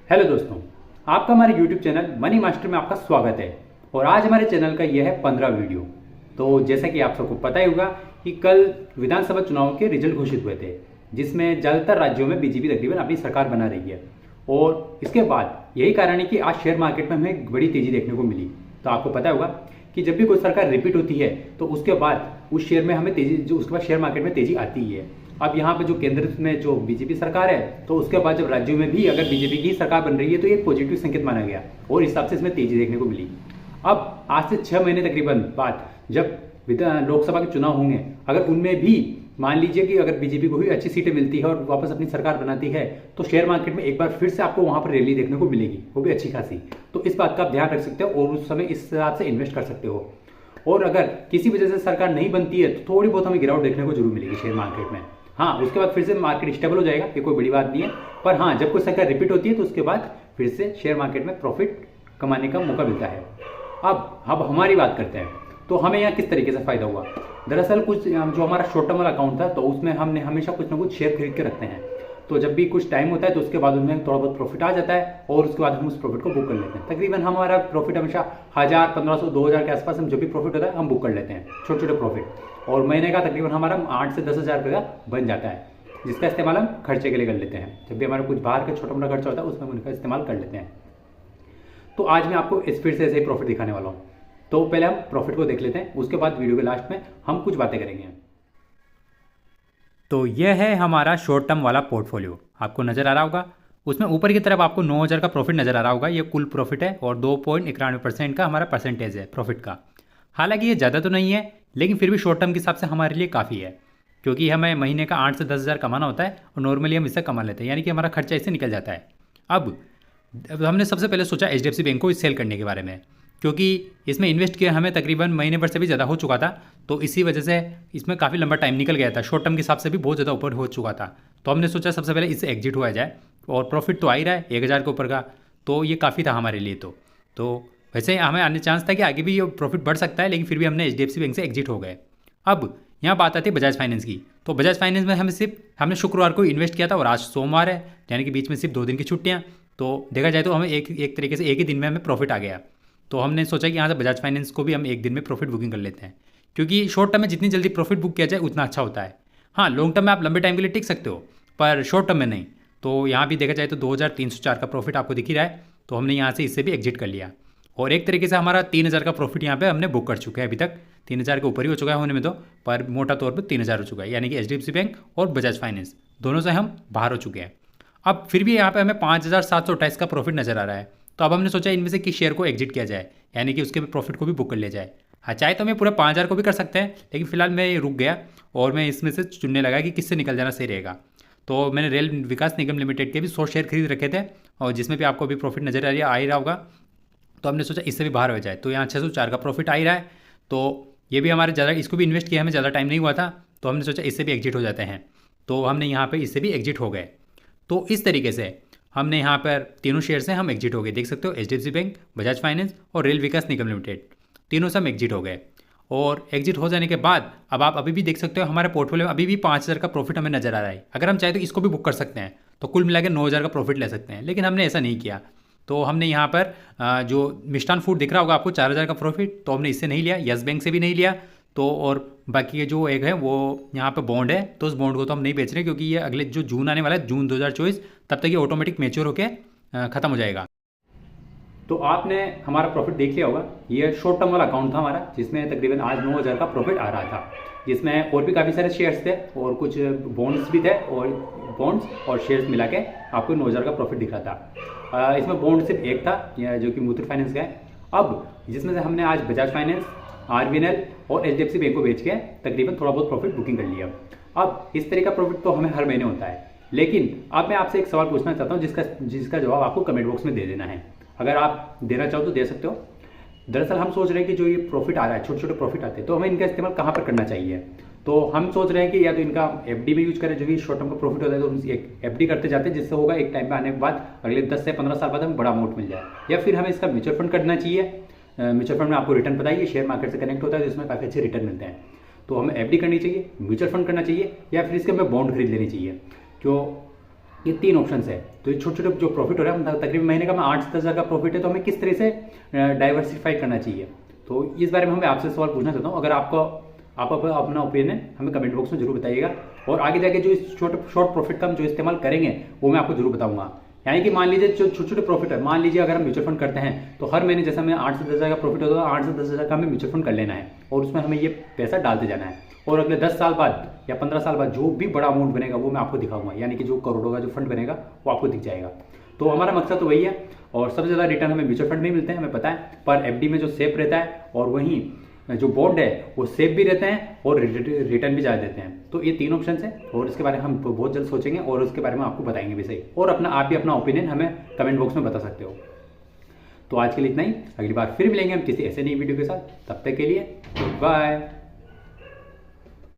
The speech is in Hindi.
हेलो दोस्तों, आपका हमारे YouTube चैनल मनी मास्टर में आपका स्वागत है। और आज हमारे चैनल का यह है 15 वीडियो। तो जैसा कि आप सबको पता ही होगा कि कल विधानसभा चुनाव के रिजल्ट घोषित हुए थे, जिसमें ज़्यादातर राज्यों में बीजेपी तकरीबन अपनी सरकार बना रही है। और इसके बाद यही कारण है कि आज शेयर मार्केट में हमें बड़ी तेज़ी देखने को मिली। तो आपको पता होगा कि जब भी कोई सरकार रिपीट होती है तो उसके बाद उस शेयर में हमें तेज़ी उसके बाद शेयर मार्केट में तेज़ी आती ही है। अब यहाँ पे जो केंद्र में जो बीजेपी सरकार है, तो उसके बाद जब राज्यों में भी अगर बीजेपी की सरकार बन रही है तो ये पॉजिटिव संकेत माना गया और इस हिसाब से इसमें तेजी देखने को मिली। अब आज से 6 महीने तकरीबन बाद जब लोकसभा के चुनाव होंगे, अगर उनमें भी मान लीजिए कि अगर बीजेपी को भी अच्छी सीटें मिलती है और वापस अपनी सरकार बनाती है, तो शेयर मार्केट में एक बार फिर से आपको वहां पर रैली देखने को मिलेगी, वो भी अच्छी खासी। तो इस बात का आप ध्यान रख सकते हो और उस समय इस हिसाब से इन्वेस्ट कर सकते हो। और अगर किसी वजह से सरकार नहीं बनती है तो थोड़ी बहुत हमें गिरावट देखने को जरूर मिलेगी शेयर मार्केट में। हाँ, उसके बाद फिर से मार्केट स्टेबल हो जाएगा, ये कोई बड़ी बात नहीं है। पर हाँ, जब कोई सरकार रिपीट होती है तो उसके बाद फिर से शेयर मार्केट में प्रॉफिट कमाने का मौका मिलता है। अब हमारी बात करते हैं, तो हमें यहाँ किस तरीके से फायदा हुआ। दरअसल कुछ जो हमारा शॉर्ट टर्म वाला अकाउंट था, तो उसमें हमने हमेशा कुछ ना कुछ शेयर खरीद के रखते हैं। तो जब भी कुछ टाइम होता है तो उसके बाद उनमें थोड़ा बहुत प्रॉफिट आ जाता है और उसके बाद हम उस प्रॉफिट को बुक कर लेते हैं। तकरीबन हमारा प्रॉफिट हमेशा 1000, 1500, 2000 के आसपास हम जो भी प्रॉफिट होता है हम बुक कर लेते हैं, छोटे छोटे प्रॉफिट। और महीने का तकरीबन हमारा 8 से 10 हज़ार रुपये का बन जाता है, जिसका इस्तेमाल हम खर्चे के लिए कर लेते हैं। जब भी हमारा कुछ बाहर का छोटा मोटा खर्चा होता है उसमें हम उनका इस्तेमाल कर लेते हैं। तो आज मैं आपको इस फिर से ऐसे ही प्रॉफिट दिखाने वाला हूँ। तो पहले हम प्रॉफिट को देख लेते हैं, उसके बाद वीडियो के लास्ट में हम कुछ बातें करेंगे। तो यह है हमारा शॉर्ट टर्म वाला पोर्टफोलियो, आपको नज़र आ रहा होगा। उसमें ऊपर की तरफ आपको 9000 का प्रॉफिट नज़र आ रहा होगा। ये कुल प्रॉफिट है और 2.91% का हमारा परसेंटेज है प्रॉफिट का। हालांकि ये ज़्यादा तो नहीं है, लेकिन फिर भी शॉर्ट टर्म के हिसाब से हमारे लिए काफ़ी है, क्योंकि हमें महीने का 8 से 10 हज़ार कमाना होता है और नॉर्मली हम इससे कमा लेते हैं, यानी कि हमारा खर्चा इससे निकल जाता है। अब हमने सबसे पहले सोचा HDFC बैंक को सेल करने के बारे में, क्योंकि इसमें इन्वेस्ट किया हमें तकरीबन महीने भर से भी ज़्यादा हो चुका था। तो इसी वजह से इसमें काफ़ी लंबा टाइम निकल गया था, शॉर्ट टर्म के हिसाब से भी बहुत ज़्यादा ऊपर हो चुका था। तो हमने सोचा सबसे पहले इससे एग्जिट हुआ जाए और प्रॉफिट तो आ ही रहा है 1000 के ऊपर का, तो ये काफ़ी था हमारे लिए। तो वैसे हमें आने चांस था कि आगे भी ये प्रॉफिट बढ़ सकता है, लेकिन फिर भी हमने HDFC बैंक से एग्जिट हो गए। अब यहाँ बात आती है बजाज फाइनेंस की। तो बजाज फाइनेंस में हमने शुक्रवार को इन्वेस्ट किया था और आज सोमवार है, यानी कि बीच में सिर्फ 2 दिन की छुट्टियाँ। तो देखा जाए तो हमें एक तरीके से एक ही दिन में हमें प्रॉफिट आ गया। तो हमने सोचा कि यहाँ से बजाज फाइनेंस को भी हम एक दिन में प्रॉफिट बुकिंग कर लेते हैं, क्योंकि शॉर्ट टर्म में जितनी जल्दी प्रॉफिट बुक किया जाए उतना अच्छा होता है। हाँ, लॉन्ग टर्म में आप लंबे टाइम के लिए टिक सकते हो, पर शॉर्ट टर्म में नहीं। तो यहाँ भी देखा जाए तो 2304 का प्रॉफिट आपको दिख ही रहा है। तो हमने यहाँ से इससे भी एग्जिट कर लिया और एक तरीके से हमारा 3000 का प्रॉफिट यहाँ पे हमने बुक कर चुके हैं। अभी तक 3000 के ऊपर ही हो चुका है होने में, तो पर मोटा तौर पर 3000 हो चुका है, यानी कि HDFC बैंक और बजाज फाइनेंस दोनों से हम बाहर हो चुके हैं। अब फिर भी यहाँ पे हमें 5728 का प्रॉफिट नज़र आ रहा है। तो अब हमने सोचा इनमें से किस शेयर को एग्जिट किया जाए, यानी कि उसके प्रॉफिट को भी बुक कर लिया जाए। हाँ, चाहे तो मैं पूरा 5000 को भी कर सकते हैं, लेकिन फिलहाल मैं रुक गया और मैं इसमें से चुनने लगा कि किससे निकल जाना सही रहेगा। तो मैंने रेल विकास निगम लिमिटेड के भी 100 शेयर खरीद रखे थे, और जिसमें भी आपको भी प्रॉफिट नज़र आ ही रहा होगा। तो हमने सोचा इससे भी बाहर हो जाए। तो यहाँ 604 का प्रॉफिट आ ही रहा है, तो ये भी हमारे ज़्यादा, इसको भी इन्वेस्ट किया हमें ज़्यादा टाइम नहीं हुआ था, तो हमने सोचा इससे भी एग्जिट हो जाते हैं। तो हमने यहाँ पर इससे भी एग्जिट हो गए। तो इस तरीके से हमने यहाँ पर तीनों शेयर से हम एग्जिट हो गए। देख सकते हो HDFC बैंक, बजाज फाइनेंस और रेल विकास निगम लिमिटेड, तीनों से हम एग्जिट हो गए। और एग्जिट हो जाने के बाद अब आप अभी भी देख सकते हो हमारे पोर्टफोलियो में अभी भी 5000 का प्रॉफिट हमें नजर आ रहा है। अगर हम चाहे तो इसको भी बुक कर सकते हैं, तो कुल मिला के 9000 का प्रॉफिट ले सकते हैं, लेकिन हमने ऐसा नहीं किया। तो हमने यहाँ पर जो मिष्ठान फूड दिख रहा होगा आपको 4000 का प्रॉफिट, तो हमने इससे नहीं लिया, यस बैंक से भी नहीं लिया। तो और बाकी के जो एक है वो यहाँ पे बॉन्ड है, तो उस बॉन्ड को तो हम नहीं बेच रहे, क्योंकि ये अगले जो जून आने वाला है, जून 2024, तब तक ये ऑटोमेटिक मैच्योर होकर ख़त्म हो जाएगा। तो आपने हमारा प्रॉफिट देख लिया होगा। ये शॉर्ट टर्म वाला अकाउंट था हमारा, जिसमें तकरीबन आज 9000 का प्रॉफिट आ रहा था, जिसमें और भी काफ़ी सारे शेयर्स थे और कुछ बॉन्ड्स भी थे, और बॉन्ड्स और शेयर्स मिला के आपको 9000 का प्रॉफिट दिख रहा था। इसमें बॉन्ड सिर्फ एक था, जो कि मुथूट फाइनेंस का है। अब जिसमें से हमने आज बजाज फाइनेंस, RVNL और HDFC बैंक को बेच के तकरीबन थोड़ा बहुत प्रॉफिट बुकिंग कर लिया। अब इस तरह का प्रॉफिट तो हमें हर महीने होता है, लेकिन अब मैं आपसे एक सवाल पूछना चाहता हूँ जिसका जवाब आपको कमेंट बॉक्स में दे देना है। अगर आप देना चाहो तो दे सकते हो। दरअसल हम सोच रहे हैं कि जो ये प्रॉफिट आ रहा है, छोटे छोटे प्रॉफिट आते हैं, तो हमें इनका इस्तेमाल कहाँ पर करना चाहिए। तो हम सोच रहे हैं कि या तो इनका FD में यूज करें, जो कि शॉर्ट टर्म का प्रॉफिट होता है, तो एक FD करते जाते हैं, जिससे होगा एक टाइम पे आने के बाद अगले 10 से 15 साल बाद हमें बड़ा अमाउंट मिल जाए। या फिर हमें इसका म्यूचुअल फंड करना चाहिए। म्यूचुअल फंड में आपको रिटर्न पता ही है, शेयर मार्केट से कनेक्ट होता है, जिसमें काफ़ी अच्छे रिटर्न मिलते हैं। तो हमें FD करनी चाहिए, म्यूचुअल फंड करना चाहिए, या फिर इसके हमें बॉन्ड खरीद लेनी चाहिए। क्यों ये 3 ऑप्शन है। तो ये छोटे छोटे जो प्रॉफिट हो रहा है, तकरीबन महीने का 8 से 10 हज़ार का प्रॉफिट है, तो हमें किस तरह से डाइवर्सिफाई करना चाहिए। तो इस बारे में मैं आपसे सवाल पूछना चाहता हूँ। अगर आप अपना ओपिनियन हमें कमेंट बॉक्स में जरूर बताइएगा, और आगे जाके जो इस शॉर्ट प्रॉफिट का हम जो इस्तेमाल करेंगे वो मैं आपको जरूर बताऊंगा। यानी कि मान लीजिए जो छोटे छोटे प्रॉफिट है, मान लीजिए अगर हम म्यूचुअल फंड करते हैं तो हर महीने जैसा हमें 8 से 10 हज़ार का प्रॉफिट होता है, 8 से 10 हज़ार का हमें म्यूचुअल फंड कर लेना है और उसमें हमें ये पैसा डालते जाना है, और अगले 10 साल बाद या 15 साल बाद जो भी बड़ा अमाउंट बनेगा वो मैं आपको दिखाऊंगा। यानी कि जो करोड़ों का जो फंड बनेगा वो आपको दिख जाएगा। तो हमारा मकसद तो वही है, और सबसे ज़्यादा रिटर्न हमें म्यूचुअल फंड में मिलते हैं, हमें पता है, पर एफडी में जो सेफ रहता है और वहीं जो बॉन्ड है वो सेफ भी रहते हैं और रिटर्न भी ज़्यादा देते हैं। तो ये 3 ऑप्शन है, और इसके बारे में हम बहुत जल्द सोचेंगे और उसके बारे में आपको बताएंगे भी सही, और आप भी अपना ओपिनियन हमें कमेंट बॉक्स में बता सकते हो। तो आज के लिए इतना ही, अगली बार फिर मिलेंगे हम किसी ऐसे नई वीडियो के साथ। तब तक के लिए बाय।